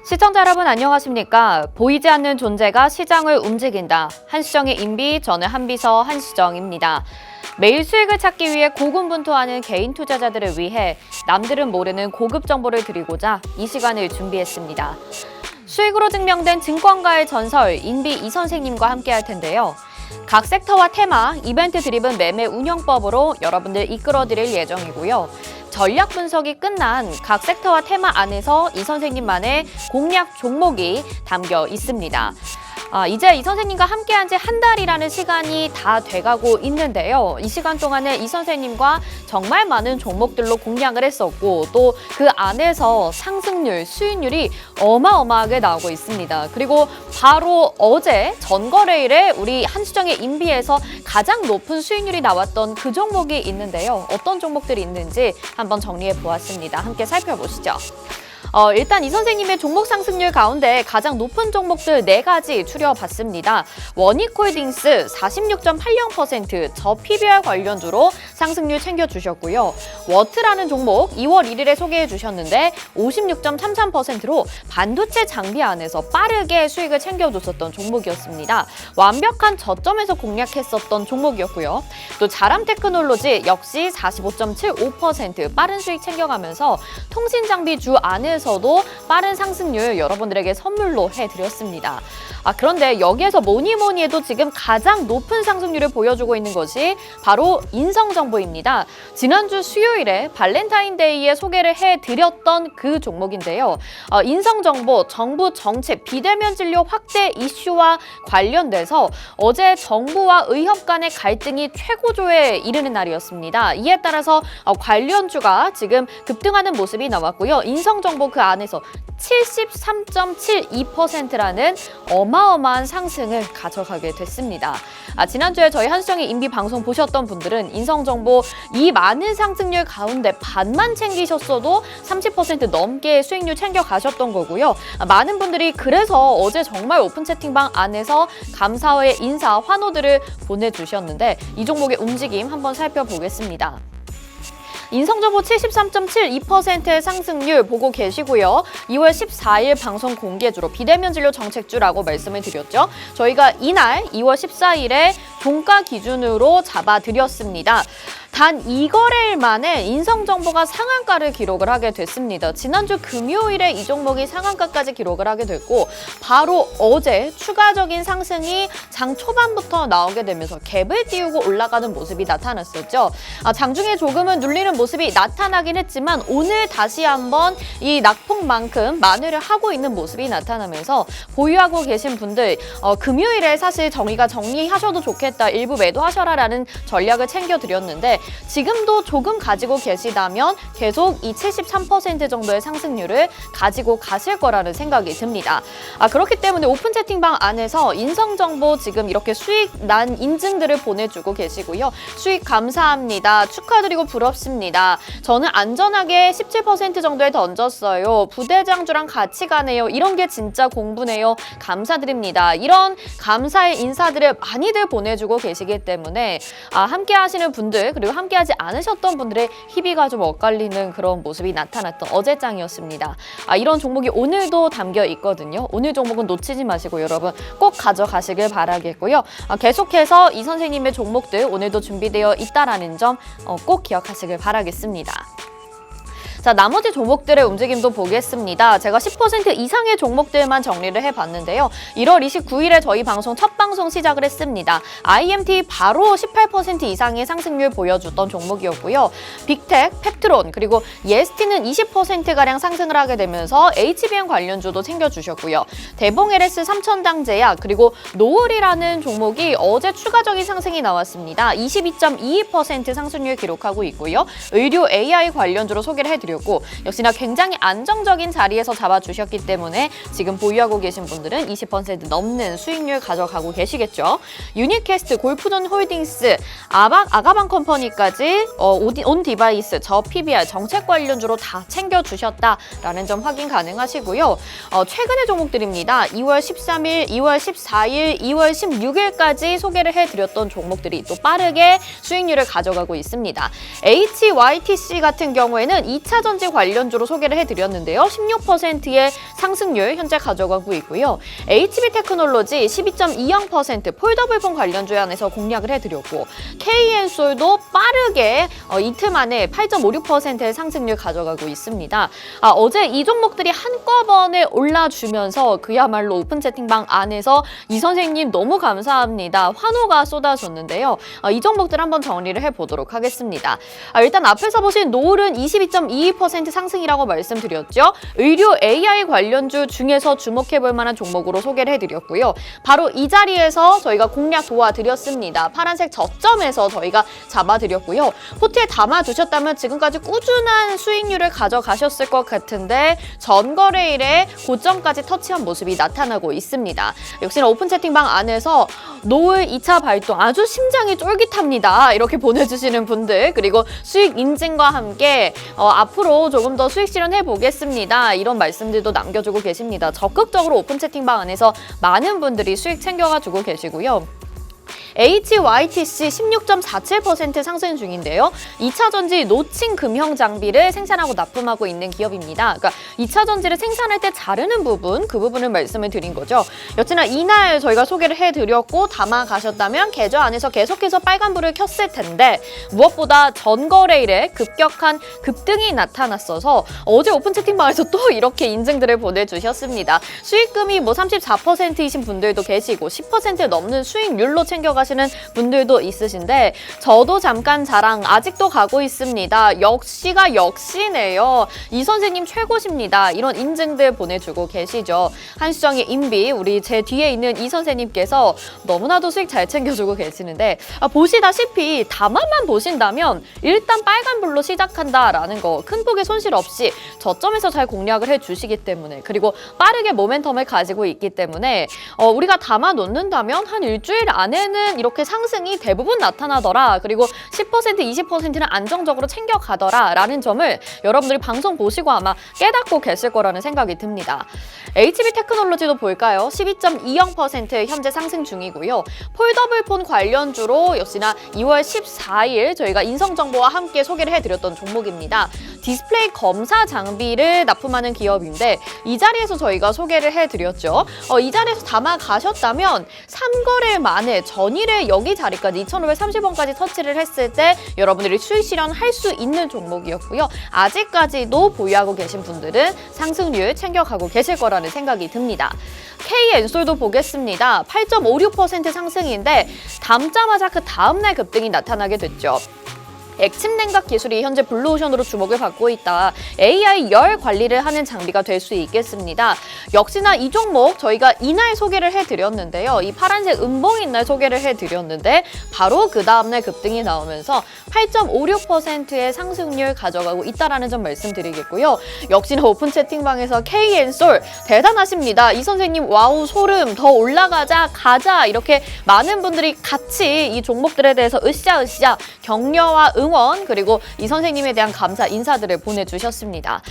시청자 여러분 안녕하십니까? 보이지 않는 존재가 시장을 움직인다. 한시정의 인비, 저는 한비서 한시정입니다. 매일 수익을 찾기 위해 고군분투하는 개인 투자자들을 위해 남들은 모르는 고급 정보를 드리고자 이 시간을 준비했습니다. 수익으로 증명된 증권가의 전설 인비 이 선생님과 함께 할 텐데요. 각 섹터와 테마, 이벤트 드리븐 매매 운영법으로 여러분들 이끌어드릴 예정이고요. 전략 분석이 끝난 각 섹터와 테마 안에서 이 선생님만의 공략 종목이 담겨 있습니다. 이제 이 선생님과 함께한 지 한 달이라는 시간이 다 돼가고 있는데요. 이 시간 동안에 이 선생님과 정말 많은 종목들로 공략을 했었고 또 그 안에서 상승률, 수익률이 어마어마하게 나오고 있습니다. 그리고 바로 어제 전거래일에 우리 한시정의 인비에서 가장 높은 수익률이 나왔던 그 종목이 있는데요. 어떤 종목들이 있는지 한번 정리해 보았습니다. 함께 살펴보시죠. 일단 이 선생님의 종목 상승률 가운데 가장 높은 종목들 4가지 추려봤습니다. 원익홀딩스 46.80% 저 PBR 관련주로 상승률 챙겨주셨고요. 워트라는 종목 2월 1일에 소개해 주셨는데 56.33%로 반도체 장비 안에서 빠르게 수익을 챙겨줬었던 종목이었습니다. 완벽한 저점에서 공략했었던 종목이었고요. 또 자람테크놀로지 역시 45.75% 빠른 수익 챙겨가면서 통신장비주 안에서 도 빠른 상승률 여러분들에게 선물로 해드렸습니다. 그런데 여기에서 뭐니 해도 지금 가장 높은 상승률을 보여주고 있는 것이 바로 인성정보입니다. 지난주 수요일에 발렌타인데이에 소개를 해드렸던 그 종목인데요. 인성정보, 정부 정책, 비대면 진료 확대 이슈와 관련돼서 어제 정부와 의협 간의 갈등이 최고조에 이르는 날이었습니다. 이에 따라서 관련주가 지금 급등하는 모습이 나왔고요. 인성정보 그 안에서 73.72%라는 어마어마한 상승을 가져가게 됐습니다. 지난주에 저희 한시정의 인비 방송 보셨던 분들은 인성정보 이 많은 상승률 가운데 반만 챙기셨어도 30% 넘게 수익률 챙겨가셨던 거고요. 많은 분들이 그래서 어제 정말 오픈 채팅방 안에서 감사의 인사, 환호들을 보내주셨는데 이 종목의 움직임 한번 살펴보겠습니다. 인성정보 73.72%의 상승률 보고 계시고요. 2월 14일 방송 공개주로 비대면 진료 정책주라고 말씀을 드렸죠. 저희가 이날 2월 14일에 종가 기준으로 잡아드렸습니다. 단 2거래일 만에 인성정보가 상한가를 기록을 하게 됐습니다. 지난주 금요일에 이 종목이 상한가까지 기록을 하게 됐고 바로 어제 추가적인 상승이 장 초반부터 나오게 되면서 갭을 띄우고 올라가는 모습이 나타났었죠. 장중에 조금은 눌리는 모습이 나타나긴 했지만 오늘 다시 한번 이 낙폭만큼 만회를 하고 있는 모습이 나타나면서 보유하고 계신 분들 금요일에 사실 저희가 정리하셔도 좋겠다, 일부 매도하셔라라는 전략을 챙겨드렸는데 지금도 조금 가지고 계시다면 계속 이 73% 정도의 상승률을 가지고 가실 거라는 생각이 듭니다. 그렇기 때문에 오픈 채팅방 안에서 인성정보 지금 이렇게 수익 난 인증들을 보내주고 계시고요. 수익 감사합니다. 축하드리고 부럽습니다. 저는 안전하게 17% 정도에 던졌어요. 부대장주랑 같이 가네요. 이런 게 진짜 공부네요. 감사드립니다. 이런 감사의 인사들을 많이들 보내주고 계시기 때문에 함께 하시는 분들 그리고 함께하지 않으셨던 분들의 희비가 좀 엇갈리는 그런 모습이 나타났던 어제장이었습니다. 이런 종목이 오늘도 담겨 있거든요. 오늘 종목은 놓치지 마시고 여러분 꼭 가져가시길 바라겠고요. 계속해서 이 선생님의 종목들 오늘도 준비되어 있다라는 점 꼭 기억하시길 바라겠습니다. 자, 나머지 종목들의 움직임도 보겠습니다. 제가 10% 이상의 종목들만 정리를 해봤는데요. 1월 29일에 저희 방송 첫 방송 시작을 했습니다. IMT 바로 18% 이상의 상승률 보여줬던 종목이었고요. 빅텍, 펩트론, 그리고 예스티는 20%가량 상승을 하게 되면서 HBM 관련주도 챙겨주셨고요. 대봉 LS 삼천당제약, 그리고 노을이라는 종목이 어제 추가적인 상승이 나왔습니다. 22.22% 상승률 기록하고 있고요. 의료 AI 관련주로 소개를 해드렸습니다. 역시나 굉장히 안정적인 자리에서 잡아주셨기 때문에 지금 보유하고 계신 분들은 20% 넘는 수익률 가져가고 계시겠죠. 유니캐스트, 골프존 홀딩스, 아가방 컴퍼니까지 온 디바이스, 저 PBR, 정책 관련주로 다 챙겨주셨다라는 점 확인 가능하시고요. 최근의 종목들입니다. 2월 13일, 2월 14일, 2월 16일까지 소개를 해드렸던 종목들이 또 빠르게 수익률을 가져가고 있습니다. HYTC 같은 경우에는 2차 2차 전지 관련주로 소개를 해드렸는데요. 16%의 상승률 현재 가져가고 있고요. HB테크놀로지 12.20% 폴더블폰 관련주에 한해서 공략을 해드렸고 KN솔도 빠르게 이틀 만에 8.56%의 상승률 가져가고 있습니다. 어제 이 종목들이 한꺼번에 올라주면서 그야말로 오픈 채팅방 안에서 이 선생님 너무 감사합니다. 환호가 쏟아졌는데요. 이 종목들 한번 정리를 해보도록 하겠습니다. 일단 앞에서 보신 노을은 22.22% 상승이라고 말씀드렸죠. 의료 AI 관련주 중에서 주목해볼 만한 종목으로 소개를 해드렸고요. 바로 이 자리에서 저희가 공략 도와드렸습니다. 파란색 저점에서 저희가 잡아드렸고요. 포트에 담아두셨다면 지금까지 꾸준한 수익률을 가져가셨을 것 같은데 전거래일에 고점까지 터치한 모습이 나타나고 있습니다. 역시나 오픈 채팅방 안에서 노을 2차 발동 아주 심장이 쫄깃합니다. 이렇게 보내주시는 분들 그리고 수익 인증과 함께 앞으로 조금 더 수익 실현해 보겠습니다. 이런 말씀들도 남겨주고 계십니다. 적극적으로 오픈 채팅방 안에서 많은 분들이 수익 챙겨가지고 계시고요. HYTC 16.47% 상승 중인데요. 2차 전지 노칭 금형 장비를 생산하고 납품하고 있는 기업입니다. 그러니까 2차 전지를 생산할 때 자르는 부분, 그 부분을 말씀을 드린 거죠. 여튼나 이날 저희가 소개를 해드렸고 담아가셨다면 계좌 안에서 계속해서 빨간불을 켰을 텐데 무엇보다 전거래일에 급격한 급등이 나타났어서 어제 오픈 채팅방에서 또 이렇게 인증들을 보내주셨습니다. 수익금이 34%이신 분들도 계시고 10% 넘는 수익률로 챙겨가시는 분들도 있으신데 저도 잠깐 자랑 아직도 가고 있습니다. 역시가 역시네요. 이 선생님 최고십니다. 이런 인증들 보내주고 계시죠. 한수정의 인비 우리 제 뒤에 있는 이 선생님께서 너무나도 수익 잘 챙겨주고 계시는데 보시다시피 담화만 보신다면 일단 빨간불로 시작한다라는 거 큰 폭의 손실 없이 저점에서 잘 공략을 해주시기 때문에 그리고 빠르게 모멘텀을 가지고 있기 때문에 우리가 담아 놓는다면 한 일주일 안에는 이렇게 상승이 대부분 나타나더라. 그리고 10% 20%는 안정적으로 챙겨가더라 라는 점을 여러분들이 방송 보시고 아마 깨닫고 계실 거라는 생각이 듭니다. HB테크놀로지도 볼까요? 12.20% 현재 상승 중이고요. 폴더블폰 관련주로 역시나 2월 14일 저희가 인성정보와 함께 소개를 해드렸던 종목입니다. 디스플레이 검사 장비를 납품하는 기업인데 이 자리에서 저희가 소개를 해드렸죠. 이 자리에서 담아가셨다면 3거래 만에 전일에 여기 자리까지 2,530원까지 터치를 했을 때 여러분들이 수익 실현할 수 있는 종목이었고요. 아직까지도 보유하고 계신 분들은 상승률 챙겨가고 계실 거라는 생각이 듭니다. KN솔도 보겠습니다. 8.56% 상승인데 담자마자 그 다음날 급등이 나타나게 됐죠. 액침 냉각 기술이 현재 블루오션으로 주목을 받고 있다. AI 열 관리를 하는 장비가 될 수 있겠습니다. 역시나 이 종목 저희가 이날 소개를 해드렸는데요. 이 파란색 음봉인 날 소개를 해드렸는데 바로 그 다음날 급등이 나오면서 8.56%의 상승률 가져가고 있다는 점 말씀드리겠고요. 역시나 오픈 채팅방에서 KN솔 대단하십니다. 이 선생님 와우 소름 더 올라가자 가자 이렇게 많은 분들이 같이 이 종목들에 대해서 으쌰으쌰 격려와 응원 그리고 이 선생님에 대한 감사 인사들을 보내주셨습니다.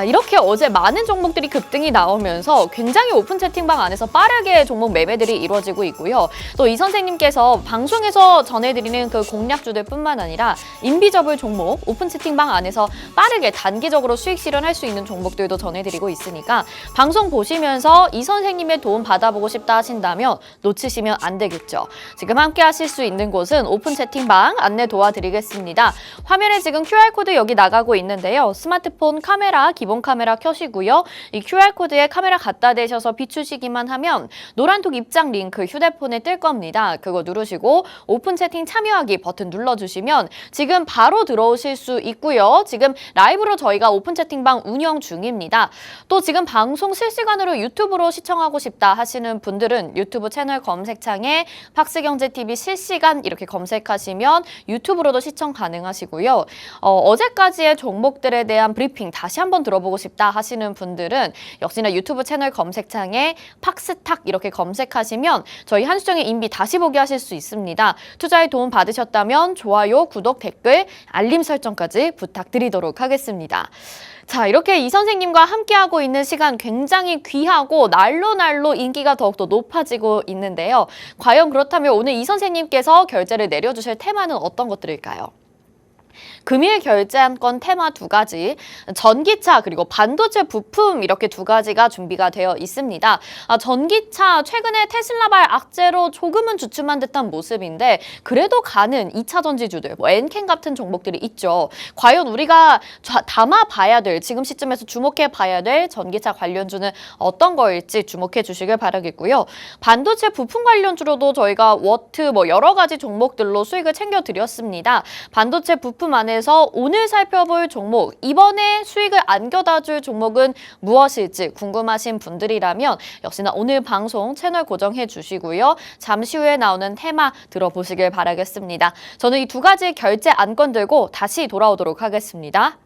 이렇게 어제 많은 종목들이 급등이 나오면서 굉장히 오픈 채팅방 안에서 빠르게 종목 매매들이 이루어지고 있고요. 또 이 선생님께서 방송에서 전해드리는 그 공략주들 뿐만 아니라 인비저블 종목 오픈 채팅방 안에서 빠르게 단기적으로 수익 실현할 수 있는 종목들도 전해드리고 있으니까 방송 보시면서 이 선생님의 도움 받아보고 싶다 하신다면 놓치시면 안 되겠죠. 지금 함께 하실 수 있는 곳은 오픈 채팅방 안내 도와드리겠습니다. 화면에 지금 QR코드 여기 나가고 있는데요. 스마트폰 카메라, 기본 카메라 켜시고요. 이 QR코드에 카메라 갖다 대셔서 비추시기만 하면 노란톡 입장 링크 휴대폰에 뜰 겁니다. 그거 누르시고 오픈 채팅 참여하기 버튼 눌러주시면 지금 바로 들어오실 수 있고요. 지금 라이브로 저희가 오픈 채팅방 운영 중입니다. 또 지금 방송 실시간으로 유튜브로 시청하고 싶다 하시는 분들은 유튜브 채널 검색창에 팍스경제TV 실시간 이렇게 검색하시면 유튜브로도 시청 가능하시고요. 어제까지의 종목들에 대한 브리핑 다시 한번 들어보고 싶다 하시는 분들은 역시나 유튜브 채널 검색창에 팍스탁 이렇게 검색하시면 저희 한수정의 인비 다시 보기 하실 수 있습니다. 투자에 도움 받으셨다면 좋아요, 구독, 댓글, 알림 설정까지 부탁드리도록 하겠습니다. 자, 이렇게 이 선생님과 함께하고 있는 시간 굉장히 귀하고 날로 인기가 더욱더 높아지고 있는데요. 과연 그렇다면 오늘 이 선생님께서 결제를 내려주실 테마는 어떤 것들일까요? 금일 결제안건 테마 2가지, 전기차 그리고 반도체 부품 이렇게 2가지가 준비가 되어 있습니다. 전기차 최근에 테슬라발 악재로 조금은 주춤한 듯한 모습인데 그래도 가는 2차 전지주들, 엔캔 같은 종목들이 있죠. 과연 우리가 담아봐야 될, 지금 시점에서 주목해봐야 될 전기차 관련주는 어떤 거일지 주목해 주시길 바라겠고요. 반도체 부품 관련주로도 저희가 워트 여러 가지 종목들로 수익을 챙겨드렸습니다. 반도체 부품 안에서 오늘 살펴볼 종목, 이번에 수익을 안겨다 줄 종목은 무엇일지 궁금하신 분들이라면 역시나 오늘 방송 채널 고정해 주시고요. 잠시 후에 나오는 테마 들어보시길 바라겠습니다. 저는 이 2가지 결제 안건 들고 다시 돌아오도록 하겠습니다.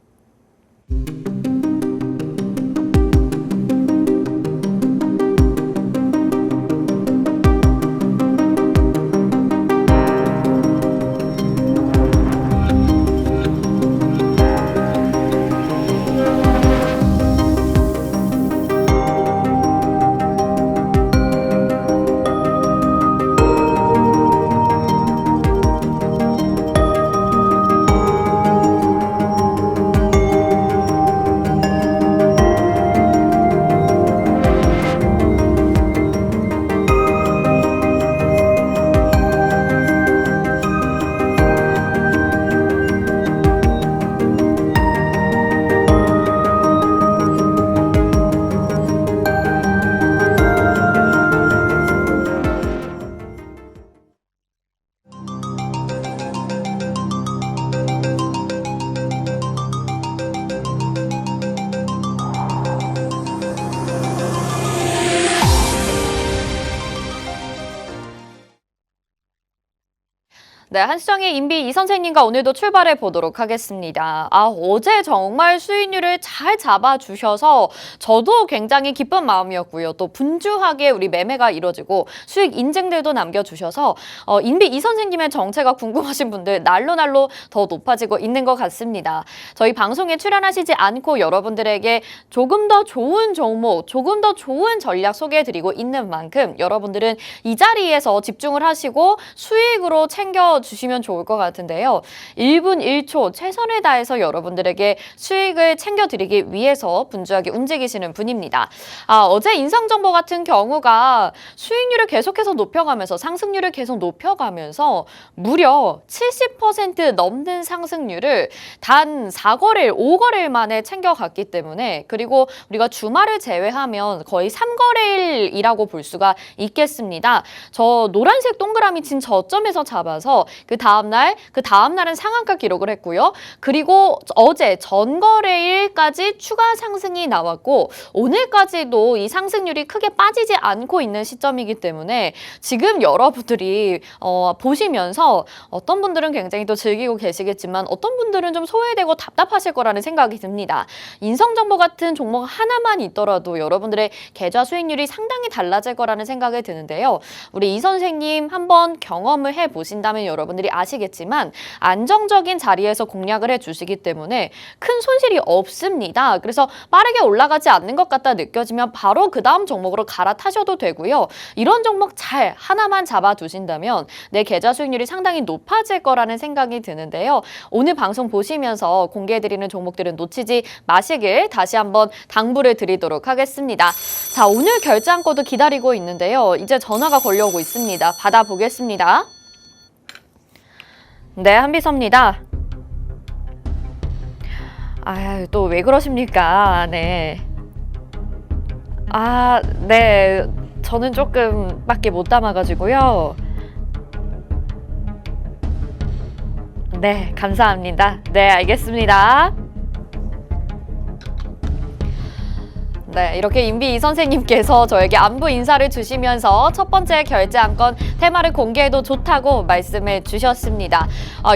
네, 한시정의 임비 이 선생님과 오늘도 출발해 보도록 하겠습니다. 어제 정말 수익률을 잘 잡아주셔서 저도 굉장히 기쁜 마음이었고요. 또 분주하게 우리 매매가 이루어지고 수익 인증들도 남겨주셔서 임비 이 선생님의 정체가 궁금하신 분들 날로 더 높아지고 있는 것 같습니다. 저희 방송에 출연하시지 않고 여러분들에게 조금 더 좋은 종목, 조금 더 좋은 전략 소개해드리고 있는 만큼 여러분들은 이 자리에서 집중을 하시고 수익으로 챙겨주시면 좋을 것 같은데요. 1분 1초 최선을 다해서 여러분들에게 수익을 챙겨드리기 위해서 분주하게 움직이시는 분입니다. 어제 인상정보 같은 경우가 수익률을 계속해서 높여가면서 상승률을 계속 높여가면서 무려 70% 넘는 상승률을 단 4거래일, 5거래일 만에 챙겨갔기 때문에, 그리고 우리가 주말을 제외하면 거의 3거래일이라고 볼 수가 있겠습니다. 저 노란색 동그라미 친 저점에서 잡아서 그 다음날은 상한가 기록을 했고요. 그리고 어제 전거래일까지 추가 상승이 나왔고 오늘까지도 이 상승률이 크게 빠지지 않고 있는 시점이기 때문에 지금 여러분들이 보시면서 어떤 분들은 굉장히 또 즐기고 계시겠지만 어떤 분들은 좀 소외되고 답답하실 거라는 생각이 듭니다. 인성정보 같은 종목 하나만 있더라도 여러분들의 계좌 수익률이 상당히 달라질 거라는 생각이 드는데요. 우리 이 선생님 한번 경험을 해보신다면 여러분들이 아시겠지만 안정적인 자리에서 공략을 해주시기 때문에 큰 손실이 없습니다. 그래서 빠르게 올라가지 않는 것 같다 느껴지면 바로 그 다음 종목으로 갈아타셔도 되고요. 이런 종목 잘 하나만 잡아두신다면 내 계좌 수익률이 상당히 높아질 거라는 생각이 드는데요. 오늘 방송 보시면서 공개해드리는 종목들은 놓치지 마시길 다시 한번 당부를 드리도록 하겠습니다. 자, 오늘 결제안건도 기다리고 있는데요. 이제 전화가 걸려오고 있습니다. 받아보겠습니다. 네, 한비서입니다. 또 왜 그러십니까? 네. 네. 저는 조금밖에 못 담아가지고요. 네, 감사합니다. 네, 알겠습니다. 네, 이렇게 임비 이 선생님께서 저에게 안부 인사를 주시면서 첫 번째 결제안건 테마를 공개해도 좋다고 말씀해 주셨습니다.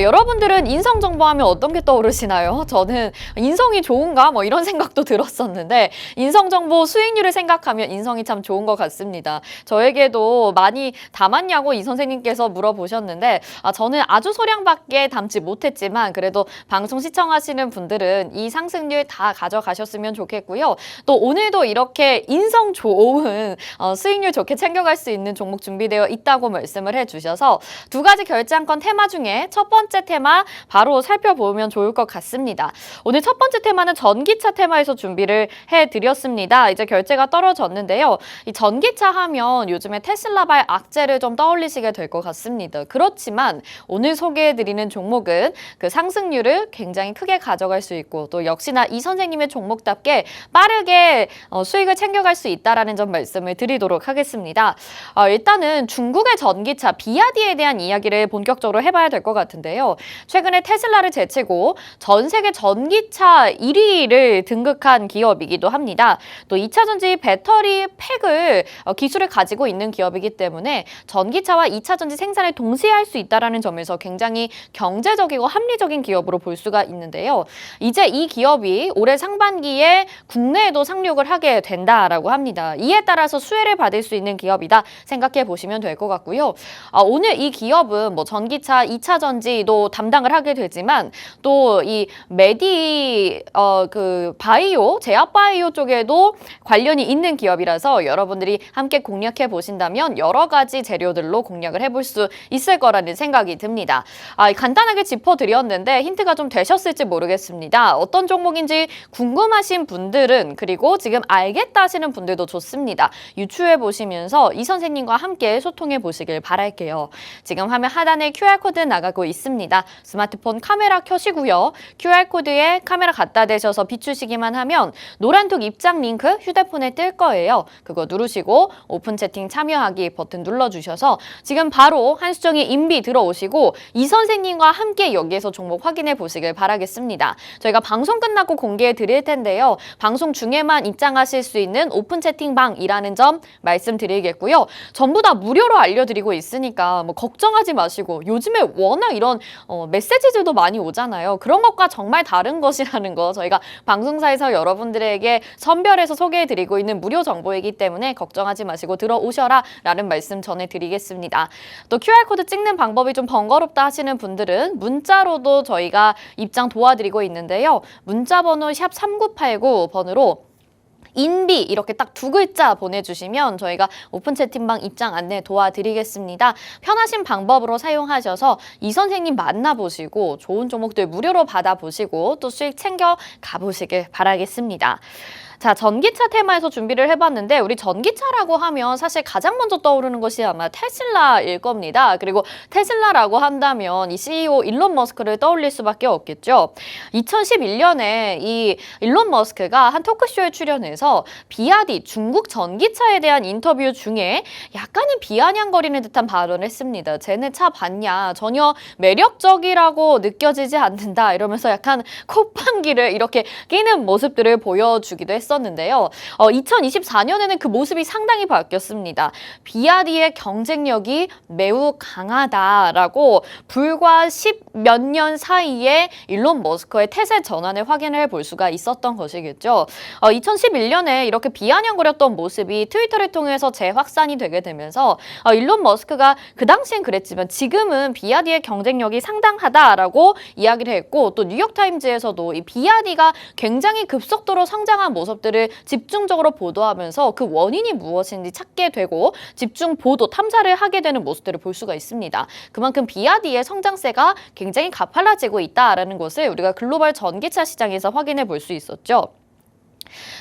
여러분들은 인성정보하면 어떤 게 떠오르시나요? 저는 인성이 좋은가? 이런 생각도 들었었는데 인성정보 수익률을 생각하면 인성이 참 좋은 것 같습니다. 저에게도 많이 담았냐고 이 선생님께서 물어보셨는데 저는 아주 소량밖에 담지 못했지만 그래도 방송 시청하시는 분들은 이 상승률 다 가져가셨으면 좋겠고요. 또 오늘 오늘도 이렇게 인성 좋은 수익률 좋게 챙겨갈 수 있는 종목 준비되어 있다고 말씀을 해주셔서 두 가지 결제한건 테마 중에 첫 번째 테마 바로 살펴보면 좋을 것 같습니다. 오늘 첫 번째 테마는 전기차 테마에서 준비를 해드렸습니다. 이제 결제가 떨어졌는데요. 이 전기차 하면 요즘에 테슬라발 악재를 좀 떠올리시게 될 것 같습니다. 그렇지만 오늘 소개해드리는 종목은 그 상승률을 굉장히 크게 가져갈 수 있고 또 역시나 이 선생님의 종목답게 빠르게 수익을 챙겨갈 수 있다는 점 말씀을 드리도록 하겠습니다. 일단은 중국의 전기차 비아디에 대한 이야기를 본격적으로 해봐야 될 것 같은데요. 최근에 테슬라를 제치고 전 세계 전기차 1위를 등극한 기업이기도 합니다. 또 2차 전지 배터리 팩을 기술을 가지고 있는 기업이기 때문에 전기차와 2차 전지 생산을 동시에 할 수 있다는 점에서 굉장히 경제적이고 합리적인 기업으로 볼 수가 있는데요. 이제 이 기업이 올해 상반기에 국내에도 상륙을 하게 된다라고 합니다. 이에 따라서 수혜를 받을 수 있는 기업이다 생각해 보시면 될 것 같고요. 오늘 이 기업은 뭐 전기차 2차 전지도 담당을 하게 되지만 또 이 바이오, 제약 바이오 쪽에도 관련이 있는 기업이라서 여러분들이 함께 공략해 보신다면 여러 가지 재료들로 공략을 해볼 수 있을 거라는 생각이 듭니다. 간단하게 짚어드렸는데 힌트가 좀 되셨을지 모르겠습니다. 어떤 종목인지 궁금하신 분들은 그리고 지금 알겠다 하시는 분들도 좋습니다. 유추해 보시면서 이 선생님과 함께 소통해 보시길 바랄게요. 지금 화면 하단에 QR코드 나가고 있습니다. 스마트폰 카메라 켜시고요. QR코드에 카메라 갖다 대셔서 비추시기만 하면 노란톡 입장 링크 휴대폰에 뜰 거예요. 그거 누르시고 오픈 채팅 참여하기 버튼 눌러주셔서 지금 바로 한수정의 인비 들어오시고 이 선생님과 함께 여기에서 종목 확인해 보시길 바라겠습니다. 저희가 방송 끝나고 공개해 드릴 텐데요. 방송 중에만 입장하실 수 있는 오픈 채팅방이라는 점 말씀드리겠고요. 전부 다 무료로 알려드리고 있으니까 뭐 걱정하지 마시고 요즘에 워낙 이런 메시지들도 많이 오잖아요. 그런 것과 정말 다른 것이라는 거 저희가 방송사에서 여러분들에게 선별해서 소개해드리고 있는 무료 정보이기 때문에 걱정하지 마시고 들어오셔라 라는 말씀 전해드리겠습니다. 또 QR코드 찍는 방법이 좀 번거롭다 하시는 분들은 문자로도 저희가 입장 도와드리고 있는데요. 문자 번호 샵 3989 번으로 인비 이렇게 딱 두 글자 보내주시면 저희가 오픈 채팅방 입장 안내 도와드리겠습니다. 편하신 방법으로 사용하셔서 이 선생님 만나보시고 좋은 종목들 무료로 받아보시고 또 수익 챙겨 가보시길 바라겠습니다. 자, 전기차 테마에서 준비를 해봤는데 우리 전기차라고 하면 사실 가장 먼저 떠오르는 것이 아마 테슬라일 겁니다. 그리고 테슬라라고 한다면 이 CEO 일론 머스크를 떠올릴 수밖에 없겠죠. 2011년에 이 일론 머스크가 한 토크쇼에 출연해서 비아디 중국 전기차에 대한 인터뷰 중에 약간은 비아냥거리는 듯한 발언을 했습니다. 쟤네 차 봤냐? 전혀 매력적이라고 느껴지지 않는다. 이러면서 약간 콧방귀를 이렇게 끼는 모습들을 보여주기도 했습니다. 있었는데요. 2024년에는 그 모습이 상당히 바뀌었습니다. 비아디의 경쟁력이 매우 강하다라고 불과 10몇 년 사이에 일론 머스크의 태세 전환을 확인해 볼 수가 있었던 것이겠죠. 2011년에 이렇게 비아냥거렸던 모습이 트위터를 통해서 재확산이 되게 되면서 일론 머스크가 그 당시엔 그랬지만 지금은 비아디의 경쟁력이 상당하다라고 이야기를 했고 또 뉴욕타임즈에서도 이 비아디가 굉장히 급속도로 성장한 모습들을 집중적으로 보도하면서 그 원인이 무엇인지 찾게 되고 집중 보도, 탐사를 하게 되는 모습들을 볼 수가 있습니다. 그만큼 비아디의 성장세가 굉장히 가팔라지고 있다라는 것을 우리가 글로벌 전기차 시장에서 확인해 볼 수 있었죠.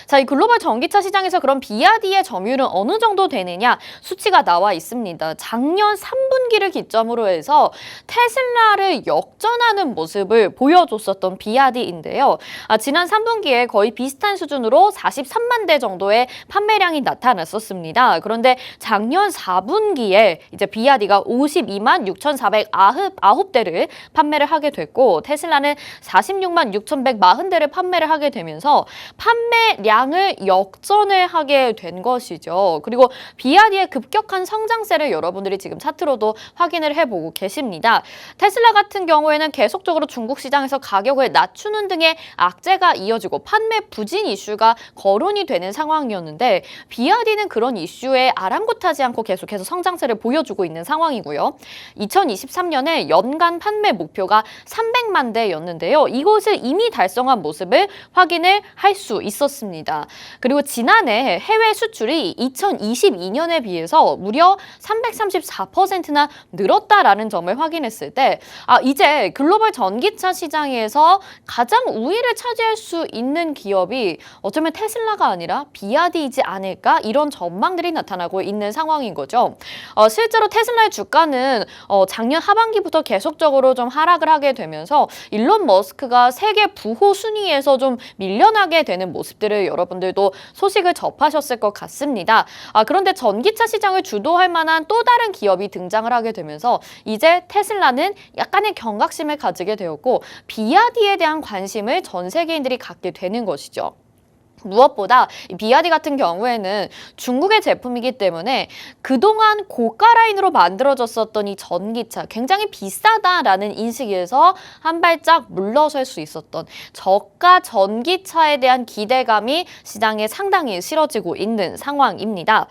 자, 이 글로벌 전기차 시장에서 그럼 비아디의 점유율은 어느 정도 되느냐 수치가 나와 있습니다. 작년 3분기를 기점으로 해서 테슬라를 역전하는 모습을 보여줬었던 비아디인데요. 지난 3분기에 거의 비슷한 수준으로 43만 대 정도의 판매량이 나타났었습니다. 그런데 작년 4분기에 이제 비아디가 52만 6,499대를 판매를 하게 됐고 테슬라는 46만 6,140대를 판매를 하게 되면서 판매량을 역전을 하게 된 것이죠. 그리고 비아디의 급격한 성장세를 여러분들이 지금 차트로도 확인을 해보고 계십니다. 테슬라 같은 경우에는 계속적으로 중국 시장에서 가격을 낮추는 등의 악재가 이어지고 판매 부진 이슈가 거론이 되는 상황이었는데 비아디는 그런 이슈에 아랑곳하지 않고 계속해서 성장세를 보여주고 있는 상황이고요. 2023년에 연간 판매 목표가 300만 대였는데요. 이것을 이미 달성한 모습을 확인을 할 수 있었습니다. 있습니다. 그리고 지난해 해외 수출이 2022년에 비해서 무려 334%나 늘었다라는 점을 확인했을 때 이제 글로벌 전기차 시장에서 가장 우위를 차지할 수 있는 기업이 어쩌면 테슬라가 아니라 비아디이지 않을까 이런 전망들이 나타나고 있는 상황인 거죠. 실제로 테슬라의 주가는 작년 하반기부터 계속적으로 좀 하락을 하게 되면서 일론 머스크가 세계 부호 순위에서 좀 밀려나게 되는 모습들을 여러분들도 소식을 접하셨을 것 같습니다. 그런데 전기차 시장을 주도할 만한 또 다른 기업이 등장을 하게 되면서 이제 테슬라는 약간의 경각심을 가지게 되었고 비아디에 대한 관심을 전 세계인들이 갖게 되는 것이죠. 무엇보다 이 비아디 같은 경우에는 중국의 제품이기 때문에 그동안 고가 라인으로 만들어졌었던 이 전기차 굉장히 비싸다라는 인식에서 한 발짝 물러설 수 있었던 저가 전기차에 대한 기대감이 시장에 상당히 실어지고 있는 상황입니다.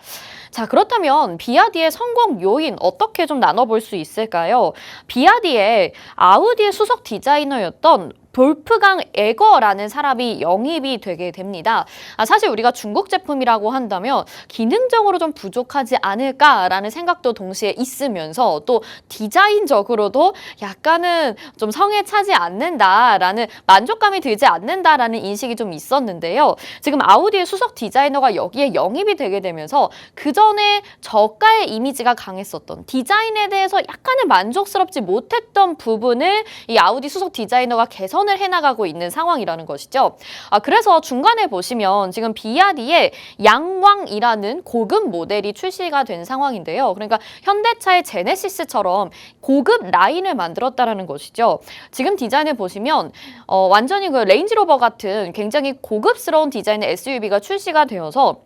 자, 그렇다면 비아디의 성공 요인 어떻게 좀 나눠볼 수 있을까요? 비아디의 아우디의 수석 디자이너였던 볼프강 에거라는 사람이 영입이 되게 됩니다. 사실 우리가 중국 제품이라고 한다면 기능적으로 좀 부족하지 않을까라는 생각도 동시에 있으면서 또 디자인적으로도 약간은 좀 성에 차지 않는다라는 만족감이 들지 않는다라는 인식이 좀 있었는데요. 지금 아우디의 수석 디자이너가 여기에 영입이 되게 되면서 그 전에 저가의 이미지가 강했었던 디자인에 대해서 약간은 만족스럽지 못했던 부분을 이 아우디 수석 디자이너가 개선을 해나가고 있는 상황이라는 것이죠. 그래서 중간에 보시면 지금 비아디의 양왕이라는 고급 모델이 출시가 된 상황인데요. 그러니까 현대차의 제네시스처럼 고급 라인을 만들었다라는 것이죠. 지금 디자인을 보시면 완전히 그 레인지로버 같은 굉장히 고급스러운 디자인의 SUV가 출시가 되어서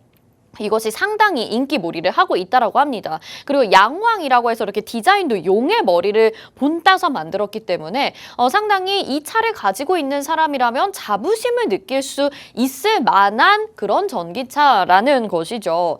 이것이 상당히 인기몰이를 하고 있다라고 합니다. 그리고 양왕이라고 해서 이렇게 디자인도 용의 머리를 본따서 만들었기 때문에 상당히 이 차를 가지고 있는 사람이라면 자부심을 느낄 수 있을 만한 그런 전기차라는 것이죠.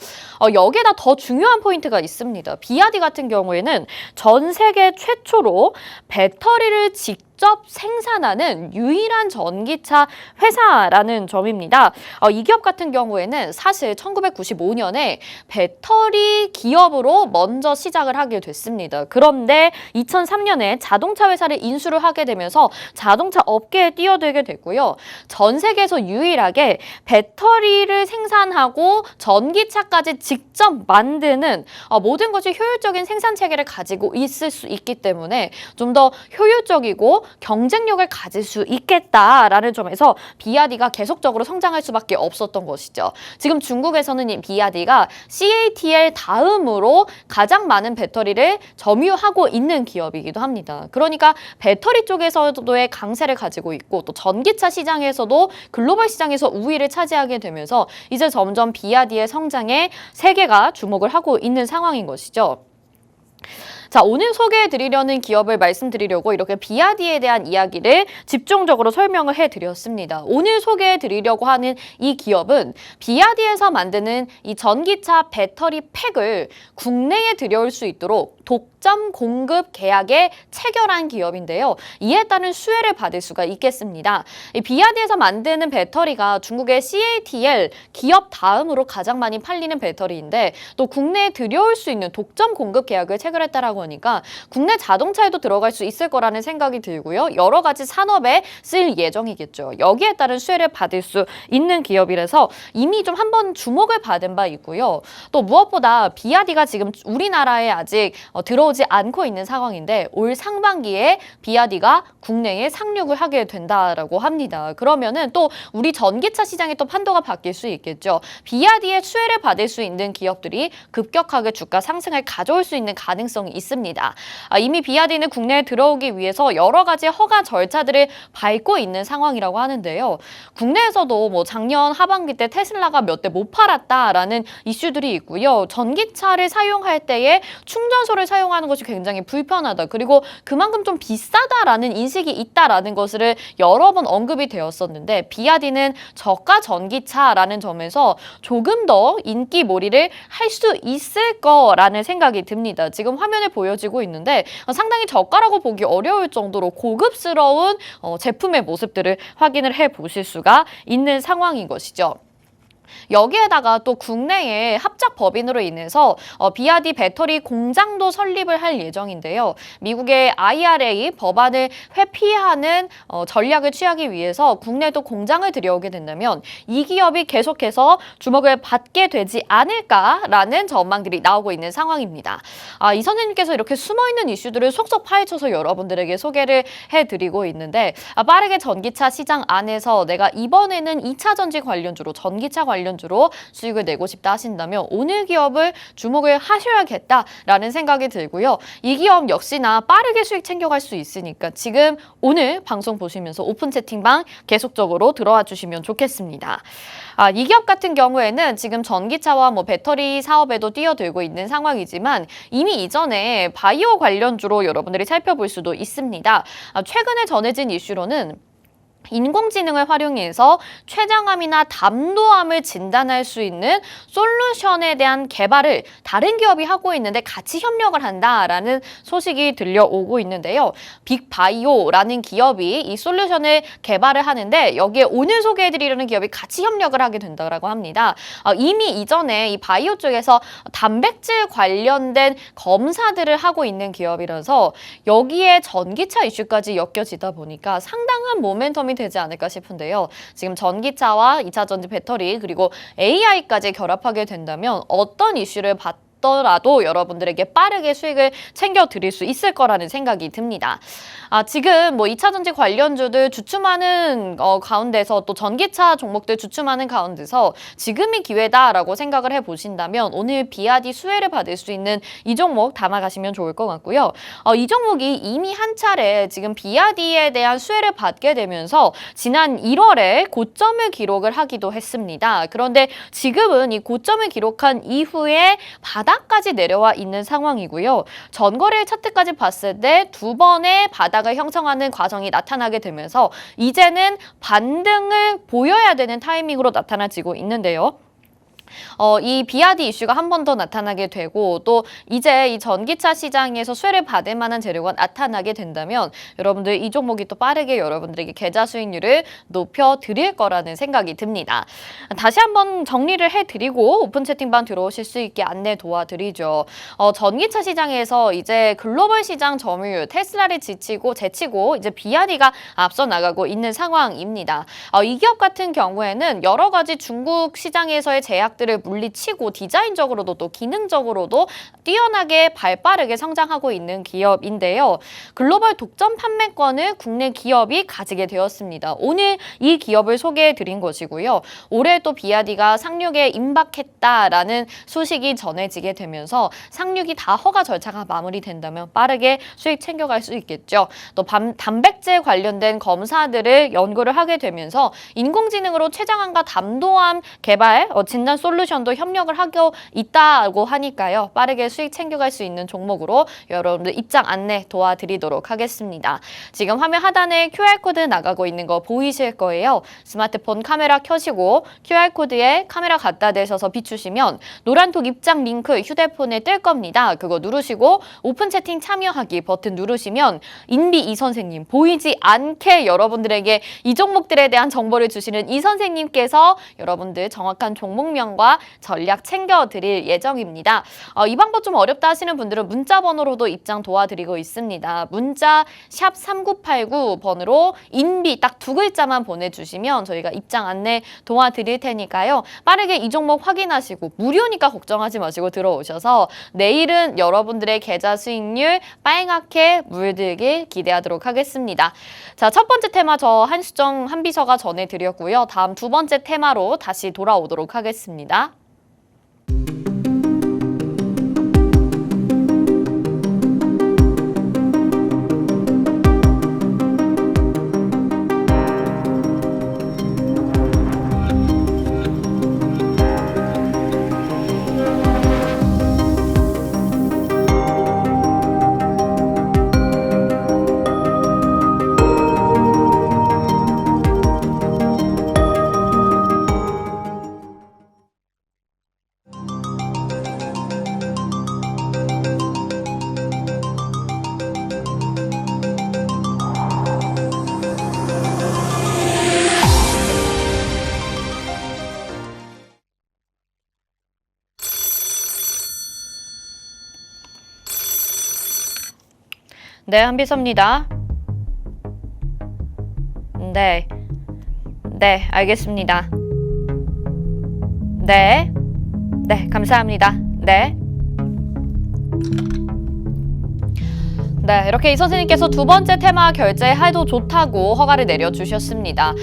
여기에다 더 중요한 포인트가 있습니다. 비아디 같은 경우에는 전 세계 최초로 배터리를 직접 생산하는 유일한 전기차 회사라는 점입니다. 이 기업 같은 경우에는 사실 1995년에 배터리 기업으로 먼저 시작을 하게 됐습니다. 그런데 2003년에 자동차 회사를 인수를 하게 되면서 자동차 업계에 뛰어들게 됐고요. 전 세계에서 유일하게 배터리를 생산하고 전기차까지 직접 만드는 모든 것이 효율적인 생산 체계를 가지고 있을 수 있기 때문에 좀 더 효율적이고 경쟁력을 가질 수 있겠다라는 점에서 비아디가 계속적으로 성장할 수밖에 없었던 것이죠. 지금 중국에서는 이 비아디가 CATL 다음으로 가장 많은 배터리를 점유하고 있는 기업이기도 합니다. 그러니까 배터리 쪽에서도의 강세를 가지고 있고 또 전기차 시장에서도 글로벌 시장에서 우위를 차지하게 되면서 이제 점점 비아디의 성장에 세계가 주목을 하고 있는 상황인 것이죠. 자, 오늘 소개해드리려는 기업을 말씀드리려고 이렇게 비아디에 대한 이야기를 집중적으로 설명을 해드렸습니다. 오늘 소개해드리려고 하는 이 기업은 비아디에서 만드는 이 전기차 배터리 팩을 국내에 들여올 수 있도록 독점 공급 계약에 체결한 기업인데요. 이에 따른 수혜를 받을 수가 있겠습니다. 이 비아디에서 만드는 배터리가 중국의 CATL 기업 다음으로 가장 많이 팔리는 배터리인데 또 국내에 들여올 수 있는 독점 공급 계약을 체결했다라고 하니까 국내 자동차에도 들어갈 수 있을 거라는 생각이 들고요. 여러 가지 산업에 쓸 예정이겠죠. 여기에 따른 수혜를 받을 수 있는 기업이라서 이미 좀 한번 주목을 받은 바 있고요. 또 무엇보다 비아디가 지금 우리나라에 아직 들어오지 않고 있는 상황인데 올 상반기에 비아디가 국내에 상륙을 하게 된다라고 합니다. 그러면은 또 우리 전기차 시장의 또 판도가 바뀔 수 있겠죠. 비아디의 수혜를 받을 수 있는 기업들이 급격하게 주가 상승을 가져올 수 있는 가능성이 있습니다. 이미 비아디는 국내에 들어오기 위해서 여러 가지 허가 절차들을 밟고 있는 상황이라고 하는데요. 국내에서도 뭐 작년 하반기 때 테슬라가 몇 대 못 팔았다라는 이슈들이 있고요. 전기차를 사용할 때에 충전소를 사용하는 것이 굉장히 불편하다. 그리고 그만큼 좀 비싸다라는 인식이 있다라는 것을 여러 번 언급이 되었었는데 비아디는 저가 전기차라는 점에서 조금 더 인기몰이를 할 수 있을 거라는 생각이 듭니다. 지금 화면에 보여지고 있는데 상당히 저가라고 보기 어려울 정도로 고급스러운 제품의 모습들을 확인을 해 보실 수가 있는 상황인 것이죠. 여기에다가 또 국내에 합작 법인으로 인해서 비아디 배터리 공장도 설립을 할 예정인데요. 미국의 IRA 법안을 회피하는 전략을 취하기 위해서 국내에도 공장을 들여오게 된다면 이 기업이 계속해서 주목을 받게 되지 않을까라는 전망들이 나오고 있는 상황입니다. 이 선생님께서 이렇게 숨어있는 이슈들을 속속 파헤쳐서 여러분들에게 소개를 해드리고 있는데 빠르게 전기차 시장 안에서 내가 이번에는 2차 전지 관련주로 전기차 관련주로 수익을 내고 싶다 하신다면 오늘 기업을 주목을 하셔야겠다라는 생각이 들고요. 이 기업 역시나 빠르게 수익 챙겨갈 수 있으니까 지금 오늘 방송 보시면서 오픈 채팅방 계속적으로 들어와 주시면 좋겠습니다. 이 기업 같은 경우에는 지금 전기차와 배터리 사업에도 뛰어들고 있는 상황이지만 이미 이전에 바이오 관련주로 여러분들이 살펴볼 수도 있습니다. 최근에 전해진 이슈로는 인공지능을 활용해서 췌장암이나 담도암을 진단할 수 있는 솔루션에 대한 개발을 다른 기업이 하고 있는데 같이 협력을 한다라는 소식이 들려오고 있는데요. 빅바이오라는 기업이 이 솔루션을 개발을 하는데 여기에 오늘 소개해드리려는 기업이 같이 협력을 하게 된다고 합니다. 이미 이전에 이 바이오 쪽에서 단백질 관련된 검사들을 하고 있는 기업이라서 여기에 전기차 이슈까지 엮여지다 보니까 상당한 모멘텀이 되지 않을까 싶은데요. 지금 전기차와 2차 전지 배터리 그리고 AI까지 결합하게 된다면 어떤 이슈를 받더라도 여러분들에게 빠르게 수익을 챙겨드릴 수 있을 거라는 생각이 듭니다. 지금 2차 전지 관련주들 주춤하는 가운데서 또 전기차 종목들 주춤하는 가운데서 지금이 기회다라고 생각을 해보신다면 오늘 비아디 수혜를 받을 수 있는 이 종목 담아가시면 좋을 것 같고요. 이 종목이 이미 한 차례 지금 비아디에 대한 수혜를 받게 되면서 지난 1월에 고점을 기록을 하기도 했습니다. 그런데 지금은 이 고점을 기록한 이후에 바닥까지 내려와 있는 상황이고요. 전거래 차트까지 봤을 때 두 번의 바닥을 형성하는 과정이 나타나게 되면서 이제는 반등을 보여야 되는 타이밍으로 나타나지고 있는데요. 이 비아디 이슈가 한 번 더 나타나게 되고 또 이제 이 전기차 시장에서 수혜를 받을 만한 재료가 나타나게 된다면 여러분들 이 종목이 또 빠르게 여러분들에게 계좌 수익률을 높여드릴 거라는 생각이 듭니다. 다시 한번 정리를 해드리고 오픈 채팅방 들어오실 수 있게 안내 도와드리죠. 전기차 시장에서 이제 글로벌 시장 점유율 테슬라를 제치고 이제 비아디가 앞서 나가고 있는 상황입니다. 이 기업 같은 경우에는 여러 가지 중국 시장에서의 제약들을 물리치고 디자인적으로도 또 기능적으로도 뛰어나게 발빠르게 성장하고 있는 기업인데요. 글로벌 독점 판매권을 국내 기업이 가지게 되었습니다. 오늘 이 기업을 소개해 드린 것이고요. 올해 또 비아디가 상륙에 임박했다라는 소식이 전해지게 되면서 상륙이 다 허가 절차가 마무리된다면 빠르게 수익 챙겨갈 수 있겠죠. 또 단백질 관련된 검사들을 연구를 하게 되면서 인공지능으로 췌장암과 담도암 개발 진단 솔루션도 협력을 하고 있다고 하니까요. 빠르게 수익 챙겨갈 수 있는 종목으로 여러분들 입장 안내 도와드리도록 하겠습니다. 지금 화면 하단에 QR코드 나가고 있는 거 보이실 거예요. 스마트폰 카메라 켜시고 QR코드에 카메라 갖다 대셔서 비추시면 노란톡 입장 링크 휴대폰에 뜰 겁니다. 그거 누르시고 오픈 채팅 참여하기 버튼 누르시면 인비 이 선생님 보이지 않게 여러분들에게 이 종목들에 대한 정보를 주시는 이 선생님께서 여러분들 정확한 종목명과 전략 챙겨드릴 예정입니다. 이 방법 좀 어렵다 하시는 분들은 문자 번호로도 입장 도와드리고 있습니다. 문자 샵 3989번으로 인비 딱 두 글자만 보내주시면 저희가 입장 안내 도와드릴 테니까요. 빠르게 이 종목 확인하시고 무료니까 걱정하지 마시고 들어오셔서 내일은 여러분들의 계좌 수익률 빨갛게 물들길 기대하도록 하겠습니다. 자, 첫 번째 테마 저 한수정 한비서가 전해드렸고요. 다음 두 번째 테마로 다시 돌아오도록 하겠습니다. 네, 한비서입니다. 네, 네, 알겠습니다. 네, 네, 감사합니다. 네. 네, 이렇게 이 선생님께서 두 번째 테마 결제해도 좋다고 허가를 내려주셨습니다.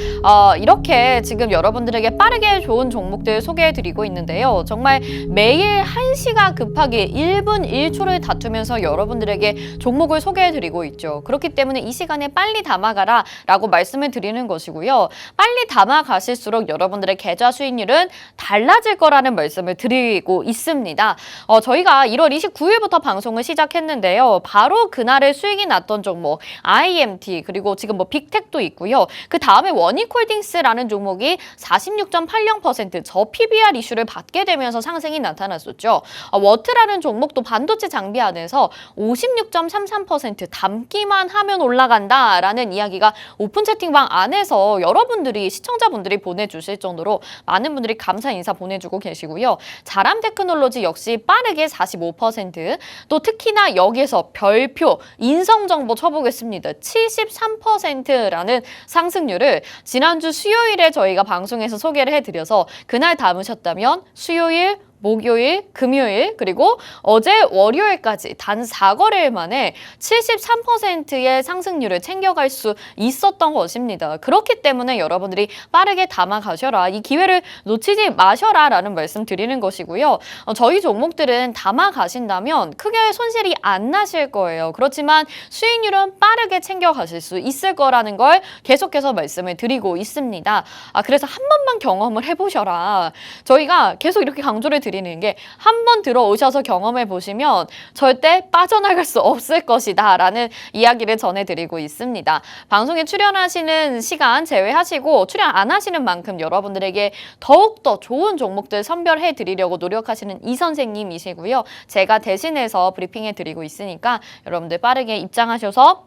이렇게 지금 여러분들에게 빠르게 좋은 종목들 소개해드리고 있는데요. 정말 매일 1시가 급하게 1분 1초를 다투면서 여러분들에게 종목을 소개해드리고 있죠. 그렇기 때문에 이 시간에 빨리 담아가라 라고 말씀을 드리는 것이고요. 빨리 담아가실수록 여러분들의 계좌 수익률은 달라질 거라는 말씀을 드리고 있습니다. 저희가 1월 29일부터 방송을 시작했는데요. 바로 그날의 수익이 났던 종목 IMT 그리고 지금 뭐 빅텍도 있고요. 그 다음에 원익홀딩스라는 종목이 46.80% 저PBR 이슈를 받게 되면서 상승이 나타났었죠. 워트라는 종목도 반도체 장비 안에서 56.33% 담기만 하면 올라간다라는 이야기가 오픈 채팅방 안에서 여러분들이 시청자분들이 보내주실 정도로 많은 분들이 감사 인사 보내주고 계시고요. 자람 테크놀로지 역시 빠르게 45%, 또 특히나 여기에서 별표 인성정보 쳐보겠습니다. 73%라는 상승률을 지난주 수요일에 저희가 방송에서 소개를 해드려서 그날 담으셨다면 수요일, 목요일, 금요일, 그리고 어제 월요일까지 단 4거래일 만에 73%의 상승률을 챙겨갈 수 있었던 것입니다. 그렇기 때문에 여러분들이 빠르게 담아가셔라. 이 기회를 놓치지 마셔라 라는 말씀 드리는 것이고요. 저희 종목들은 담아가신다면 크게 손실이 안 나실 거예요. 그렇지만 수익률은 빠르게 챙겨가실 수 있을 거라는 걸 계속해서 말씀을 드리고 있습니다. 그래서 한 번만 경험을 해보셔라. 저희가 계속 이렇게 강조를 드리는 게 한 번 들어오셔서 경험해 보시면 절대 빠져나갈 수 없을 것이다 라는 이야기를 전해드리고 있습니다. 방송에 출연하시는 시간 제외하시고 출연 안 하시는 만큼 여러분들에게 더욱더 좋은 종목들 선별해 드리려고 노력하시는 이 선생님이시고요. 제가 대신해서 브리핑해 드리고 있으니까 여러분들 빠르게 입장하셔서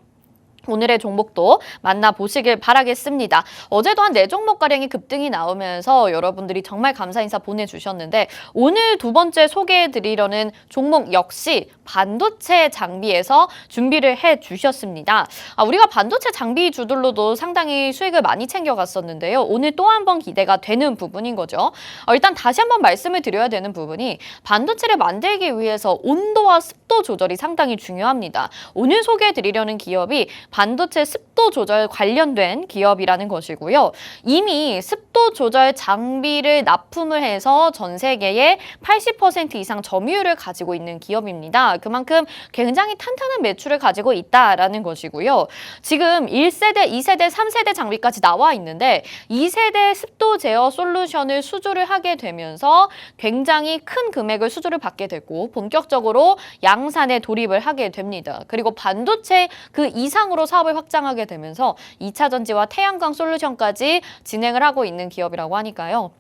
오늘의 종목도 만나보시길 바라겠습니다. 어제도 한 4종목가량의 급등이 나오면서 여러분들이 정말 감사 인사 보내주셨는데 오늘 두 번째 소개해드리려는 종목 역시 반도체 장비에서 준비를 해주셨습니다. 우리가 반도체 장비 주들로도 상당히 수익을 많이 챙겨갔었는데요. 오늘 또 한 번 기대가 되는 부분인 거죠. 일단 다시 한번 말씀을 드려야 되는 부분이 반도체를 만들기 위해서 온도와 습도 조절이 상당히 중요합니다. 오늘 소개해드리려는 기업이 반도체 습도 조절 관련된 기업이라는 것이고요. 이미 습도 조절 장비를 납품을 해서 전 세계의 80% 이상 점유율을 가지고 있는 기업입니다. 그만큼 굉장히 탄탄한 매출을 가지고 있다라는 것이고요. 지금 1세대, 2세대, 3세대 장비까지 나와 있는데 2세대 습도 제어 솔루션을 수주를 하게 되면서 굉장히 큰 금액을 수주를 받게 됐고 본격적으로 양산에 돌입을 하게 됩니다. 그리고 반도체 그 이상으로 사업을 확장하게 되면서 2차 전지와 태양광 솔루션까지 진행을 하고 있는 기업이라고 하니까요.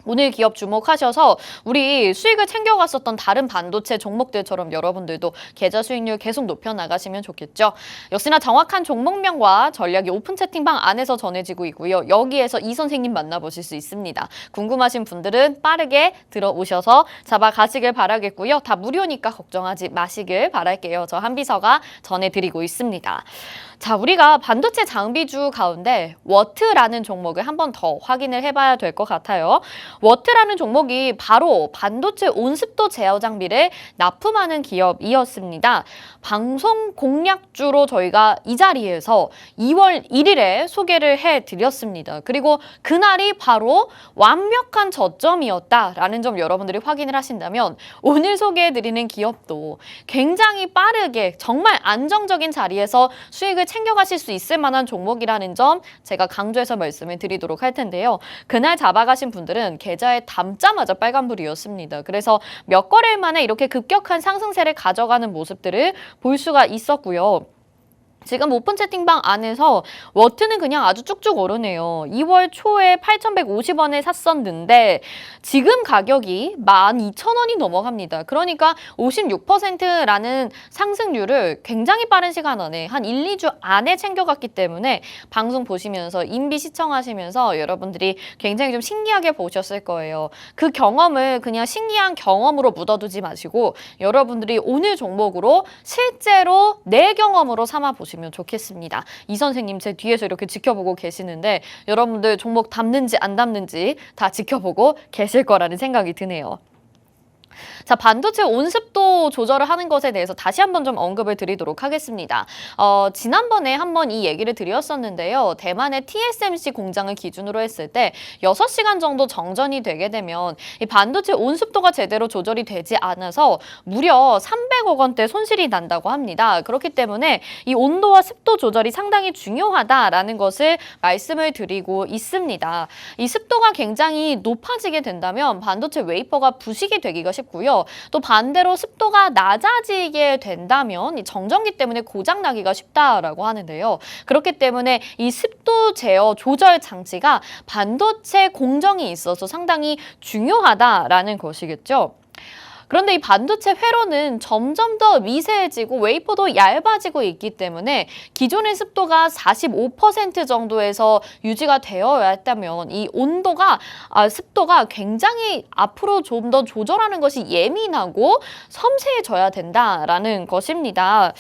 오늘 기업 주목하셔서 우리 수익을 챙겨갔었던 다른 반도체 종목들처럼 여러분들도 계좌 수익률 계속 높여나가시면 좋겠죠. 역시나 정확한 종목명과 전략이 오픈 채팅방 안에서 전해지고 있고요. 여기에서 이 선생님 만나보실 수 있습니다. 궁금하신 분들은 빠르게 들어오셔서 잡아가시길 바라겠고요. 다 무료니까 걱정하지 마시길 바랄게요. 저 한비서가 전해드리고 있습니다. 자, 우리가 반도체 장비주 가운데 워트라는 종목을 한 번 더 확인을 해봐야 될 것 같아요. 워트라는 종목이 바로 반도체 온습도 제어 장비를 납품하는 기업이었습니다. 방송 공략주로 저희가 이 자리에서 2월 1일에 소개를 해드렸습니다. 그리고 그날이 바로 완벽한 저점이었다라는 점 여러분들이 확인을 하신다면 오늘 소개해드리는 기업도 굉장히 빠르게 정말 안정적인 자리에서 수익을 챙겨가실 수 있을 만한 종목이라는 점 제가 강조해서 말씀을 드리도록 할 텐데요. 그날 잡아가신 분들은 계좌에 담자마자 빨간불이었습니다. 그래서 몇 거래일 만에 이렇게 급격한 상승세를 가져가는 모습들을 볼 수가 있었고요. 지금 오픈 채팅방 안에서 워트는 그냥 아주 쭉쭉 오르네요. 2월 초에 8,150원에 샀었는데 지금 가격이 12,000원이 넘어갑니다. 그러니까 56%라는 상승률을 굉장히 빠른 시간 안에 한 1, 2주 안에 챙겨갔기 때문에 방송 보시면서 인비 시청하시면서 여러분들이 굉장히 좀 신기하게 보셨을 거예요. 그 경험을 그냥 신기한 경험으로 묻어두지 마시고 여러분들이 오늘 종목으로 실제로 내 경험으로 삼아 보시면 좋겠습니다. 이 선생님 제 뒤에서 이렇게 지켜보고 계시는데 여러분들 종목 담는지 안 담는지 다 지켜보고 계실 거라는 생각이 드네요. 자, 반도체 온습도 조절을 하는 것에 대해서 다시 한번 좀 언급을 드리도록 하겠습니다. 지난번에 한번 이 얘기를 드렸었는데요. 대만의 TSMC 공장을 기준으로 했을 때 6시간 정도 정전이 되게 되면 이 반도체 온습도가 제대로 조절이 되지 않아서 무려 300억 원대 손실이 난다고 합니다. 그렇기 때문에 이 온도와 습도 조절이 상당히 중요하다라는 것을 말씀을 드리고 있습니다. 이 습도가 굉장히 높아지게 된다면 반도체 웨이퍼가 부식이 되기가 쉽고요. 또 반대로 습도가 낮아지게 된다면 이 정전기 때문에 고장나기가 쉽다라고 하는데요. 그렇기 때문에 이 습도 제어 조절 장치가 반도체 공정이 있어서 상당히 중요하다라는 것이겠죠. 그런데 이 반도체 회로는 점점 더 미세해지고 웨이퍼도 얇아지고 있기 때문에 기존의 습도가 45% 정도에서 유지가 되어야 했다면 이 습도가 굉장히 앞으로 좀 더 조절하는 것이 예민하고 섬세해져야 된다라는 것입니다.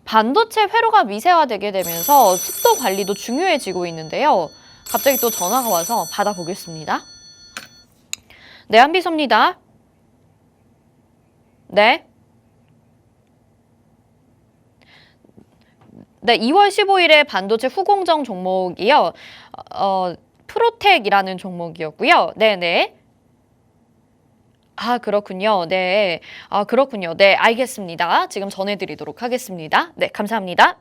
반도체 회로가 미세화되게 되면서 습도 관리도 중요해지고 있는데요. 갑자기 또 전화가 와서 받아보겠습니다. 네, 한비서입니다. 네. 네, 2월 15일에 반도체 후공정 종목이요. 프로텍이라는 종목이었고요. 네네. 아, 그렇군요. 네. 아, 그렇군요. 네, 알겠습니다. 지금 전해드리도록 하겠습니다. 네, 감사합니다.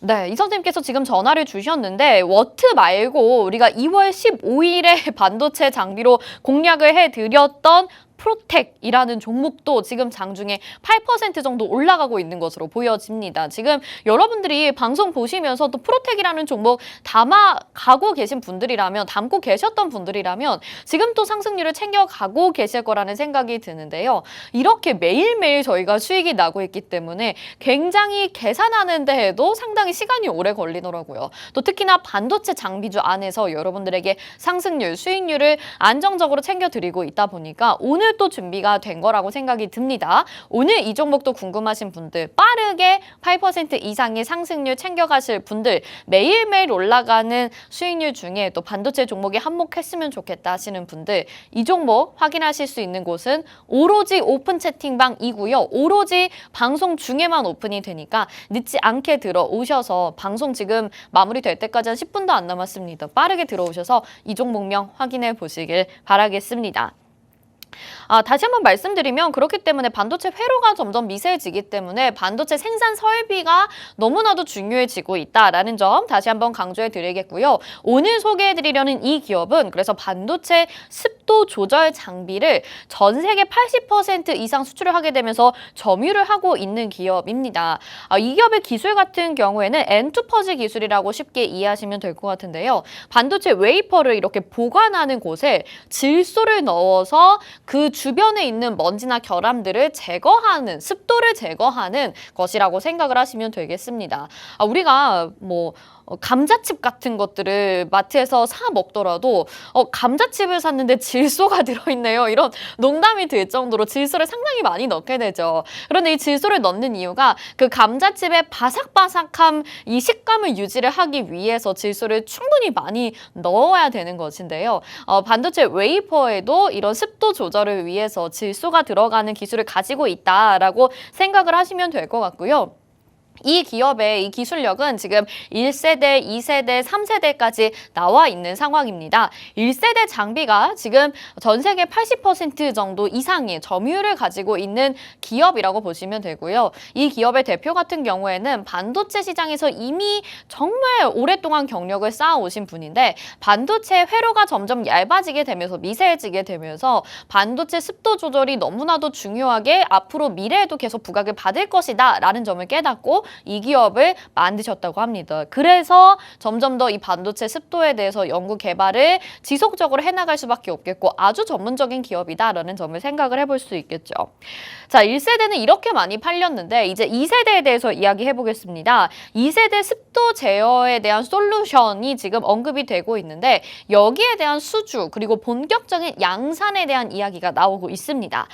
네, 이 선생님께서 지금 전화를 주셨는데 워트 말고 우리가 2월 15일에 반도체 장비로 공략을 해드렸던 프로텍이라는 종목도 지금 장중에 8% 정도 올라가고 있는 것으로 보여집니다. 지금 여러분들이 방송 보시면서 또 프로텍이라는 종목 담고 계셨던 분들이라면 지금 또 상승률을 챙겨가고 계실 거라는 생각이 드는데요. 이렇게 매일매일 저희가 수익이 나고 있기 때문에 굉장히 계산하는 데에도 상당히 시간이 오래 걸리더라고요. 또 특히나 반도체 장비주 안에서 여러분들에게 상승률, 수익률을 안정적으로 챙겨드리고 있다 보니까 오늘 또 준비가 된 거라고 생각이 듭니다. 오늘 이 종목도 궁금하신 분들, 빠르게 8% 이상의 상승률 챙겨가실 분들, 매일매일 올라가는 수익률 중에 또 반도체 종목에 한몫했으면 좋겠다 하시는 분들, 이 종목 확인하실 수 있는 곳은 오로지 오픈 채팅방이고요. 오로지 방송 중에만 오픈이 되니까 늦지 않게 들어오셔서 방송 지금 마무리될 때까지 한 10분도 안 남았습니다. 빠르게 들어오셔서 이 종목명 확인해 보시길 바라겠습니다. 다시 한번 말씀드리면 그렇기 때문에 반도체 회로가 점점 미세해지기 때문에 반도체 생산 설비가 너무나도 중요해지고 있다라는 점 다시 한번 강조해 드리겠고요. 오늘 소개해 드리려는 이 기업은 그래서 반도체 습도 조절 장비를 전 세계 80% 이상 수출을 하게 되면서 점유를 하고 있는 기업입니다. 이 기업의 기술 같은 경우에는 엔투퍼지 기술이라고 쉽게 이해하시면 될 것 같은데요. 반도체 웨이퍼를 이렇게 보관하는 곳에 질소를 넣어서 그 주변에 있는 먼지나 결함들을 제거하는, 습도를 제거하는 것이라고 생각을 하시면 되겠습니다. 우리가 감자칩 같은 것들을 마트에서 사 먹더라도 감자칩을 샀는데 질소가 들어있네요. 이런 농담이 들 정도로 질소를 상당히 많이 넣게 되죠. 그런데 이 질소를 넣는 이유가 그 감자칩의 바삭바삭함, 이 식감을 유지를 하기 위해서 질소를 충분히 많이 넣어야 되는 것인데요. 반도체 웨이퍼에도 이런 습도 조절을 위해서 질소가 들어가는 기술을 가지고 있다라고 생각을 하시면 될 것 같고요. 이 기업의 이 기술력은 지금 1세대, 2세대, 3세대까지 나와 있는 상황입니다. 1세대 장비가 지금 전 세계 80% 정도 이상의 점유율을 가지고 있는 기업이라고 보시면 되고요. 이 기업의 대표 같은 경우에는 반도체 시장에서 이미 정말 오랫동안 경력을 쌓아오신 분인데 반도체 회로가 점점 얇아지게 되면서 미세해지게 되면서 반도체 습도 조절이 너무나도 중요하게 앞으로 미래에도 계속 부각을 받을 것이다 라는 점을 깨닫고 이 기업을 만드셨다고 합니다. 그래서 점점 더 이 반도체 습도에 대해서 연구 개발을 지속적으로 해나갈 수밖에 없겠고 아주 전문적인 기업이다라는 점을 생각을 해볼 수 있겠죠. 자, 1세대는 이렇게 많이 팔렸는데 이제 2세대에 대해서 이야기해 보겠습니다. 2세대 습도 제어에 대한 솔루션이 지금 언급이 되고 있는데 여기에 대한 수주 그리고 본격적인 양산에 대한 이야기가 나오고 있습니다.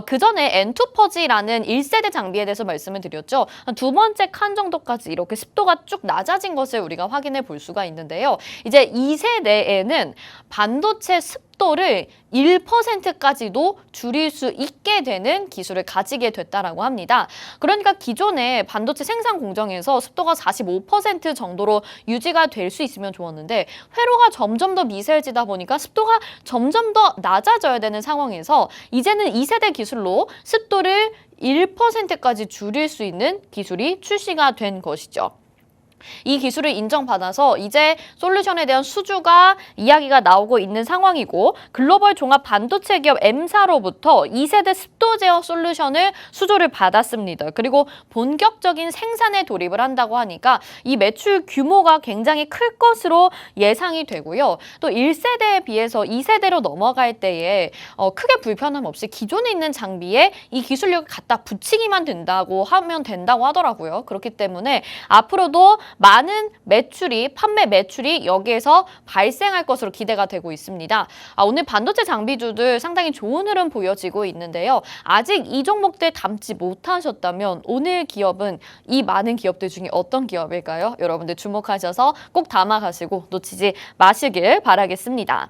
그 전에 엔투퍼지라는 1세대 장비에 대해서 말씀을 드렸죠. 두 번째 칸 정도까지 이렇게 습도가 쭉 낮아진 것을 우리가 확인해 볼 수가 있는데요. 이제 2세대에는 반도체 습도를 1%까지도 줄일 수 있게 되는 기술을 가지게 됐다라고 합니다. 그러니까 기존의 반도체 생산 공정에서 습도가 45% 정도로 유지가 될 수 있으면 좋았는데 회로가 점점 더 미세해지다 보니까 습도가 점점 더 낮아져야 되는 상황에서 이제는 2세대 기술로 습도를 1%까지 줄일 수 있는 기술이 출시가 된 것이죠. 이 기술을 인정받아서 이제 솔루션에 대한 수주가 이야기가 나오고 있는 상황이고 글로벌 종합 반도체 기업 M사로부터 2세대 습도 제어 솔루션을 수주를 받았습니다. 그리고 본격적인 생산에 돌입을 한다고 하니까 이 매출 규모가 굉장히 클 것으로 예상이 되고요. 또 1세대에 비해서 2세대로 넘어갈 때에 크게 불편함 없이 기존에 있는 장비에 이 기술력을 갖다 붙이기만 된다고 하면 된다고 하더라고요. 그렇기 때문에 앞으로도 많은 판매 매출이 여기에서 발생할 것으로 기대가 되고 있습니다. 오늘 반도체 장비주들 상당히 좋은 흐름 보여지고 있는데요. 아직 이 종목들 담지 못하셨다면 오늘 기업은 이 많은 기업들 중에 어떤 기업일까요? 여러분들 주목하셔서 꼭 담아가시고 놓치지 마시길 바라겠습니다.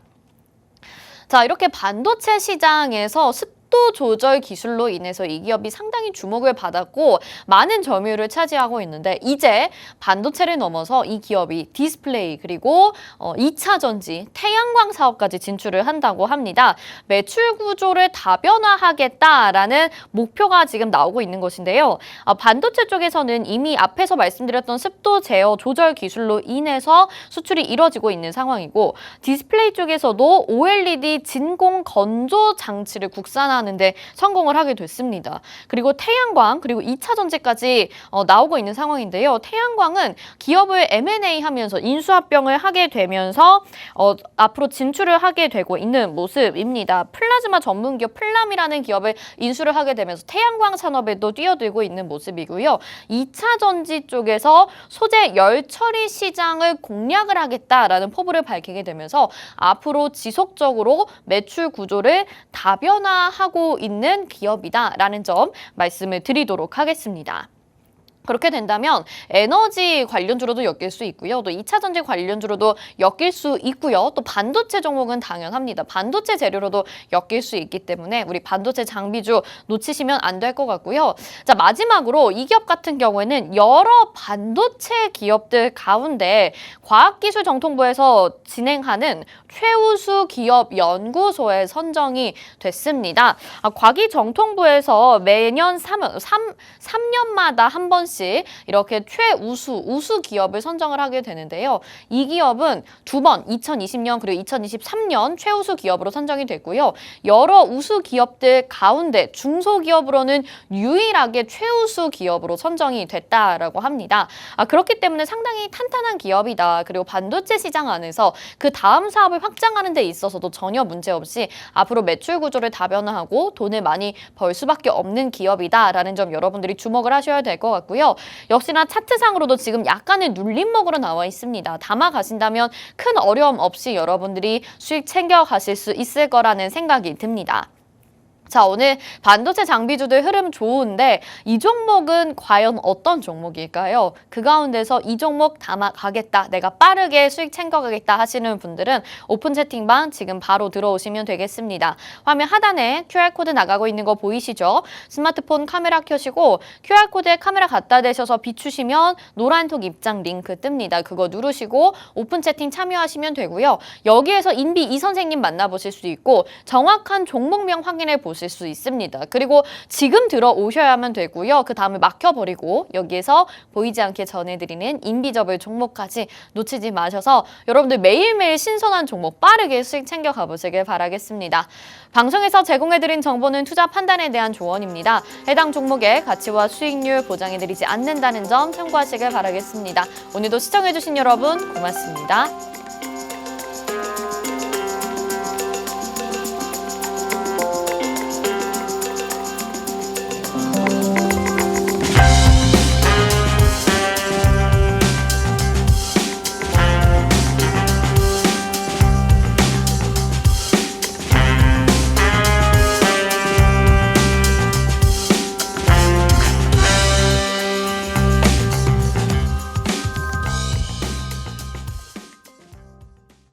자, 이렇게 반도체 시장에서 습도 조절 기술로 인해서 이 기업이 상당히 주목을 받았고 많은 점유율을 차지하고 있는데 이제 반도체를 넘어서 이 기업이 디스플레이 그리고 2차 전지, 태양광 사업까지 진출을 한다고 합니다. 매출 구조를 다변화하겠다라는 목표가 지금 나오고 있는 것인데요. 반도체 쪽에서는 이미 앞에서 말씀드렸던 습도 제어 조절 기술로 인해서 수출이 이뤄지고 있는 상황이고 디스플레이 쪽에서도 OLED 진공 건조 장치를 국산화하는데 성공을 하게 됐습니다. 그리고 태양광 그리고 2차 전지까지 나오고 있는 상황인데요. 태양광은 기업을 M&A 하면서 인수합병을 하게 되면서 앞으로 진출을 하게 되고 있는 모습입니다. 플라즈마 전문 기업 플람이라는 기업을 인수를 하게 되면서 태양광 산업에도 뛰어들고 있는 모습이고요. 2차 전지 쪽에서 소재 열 처리 시장을 공략을 하겠다라는 포부를 밝히게 되면서 앞으로 지속적으로 매출 구조를 다변화하고 있는 기업이다라는 점 말씀을 드리도록 하겠습니다. 그렇게 된다면 에너지 관련주로도 엮일 수 있고요. 또 2차 전지 관련주로도 엮일 수 있고요. 또 반도체 종목은 당연합니다. 반도체 재료로도 엮일 수 있기 때문에 우리 반도체 장비주 놓치시면 안 될 것 같고요. 자, 마지막으로 이 기업 같은 경우에는 여러 반도체 기업들 가운데 과학기술정통부에서 진행하는 최우수 기업 연구소에 선정이 됐습니다. 과기정통부에서 매년 3년마다 한 번씩 이렇게 우수 기업을 선정을 하게 되는데요. 이 기업은 두 번 2020년 그리고 2023년 최우수 기업으로 선정이 됐고요. 여러 우수 기업들 가운데 중소기업으로는 유일하게 최우수 기업으로 선정이 됐다라고 합니다. 그렇기 때문에 상당히 탄탄한 기업이다. 그리고 반도체 시장 안에서 그 다음 사업을 확장하는 데 있어서도 전혀 문제 없이 앞으로 매출 구조를 다변화하고 돈을 많이 벌 수밖에 없는 기업이다라는 점 여러분들이 주목을 하셔야 될 것 같고요. 역시나 차트상으로도 지금 약간의 눌림목으로 나와 있습니다. 담아 가신다면 큰 어려움 없이 여러분들이 수익 챙겨 가실 수 있을 거라는 생각이 듭니다. 자, 오늘 반도체 장비주들 흐름 좋은데 이 종목은 과연 어떤 종목일까요? 그 가운데서 이 종목 담아가겠다, 내가 빠르게 수익 챙겨가겠다 하시는 분들은 오픈 채팅방 지금 바로 들어오시면 되겠습니다. 화면 하단에 QR코드 나가고 있는 거 보이시죠? 스마트폰 카메라 켜시고 QR코드에 카메라 갖다 대셔서 비추시면 노란톡 입장 링크 뜹니다. 그거 누르시고 오픈 채팅 참여하시면 되고요. 여기에서 인비 이 선생님 만나보실 수 있고 정확한 종목명 확인해 보실 수 있습니다. 그리고 지금 들어오셔야만 되고요. 그 다음에 막혀버리고 여기에서 보이지 않게 전해드리는 인비저블 종목까지 놓치지 마셔서 여러분들 매일매일 신선한 종목 빠르게 수익 챙겨 가보시길 바라겠습니다. 방송에서 제공해드린 정보는 투자 판단에 대한 조언입니다. 해당 종목의 가치와 수익률 보장해드리지 않는다는 점 참고하시길 바라겠습니다. 오늘도 시청해주신 여러분 고맙습니다.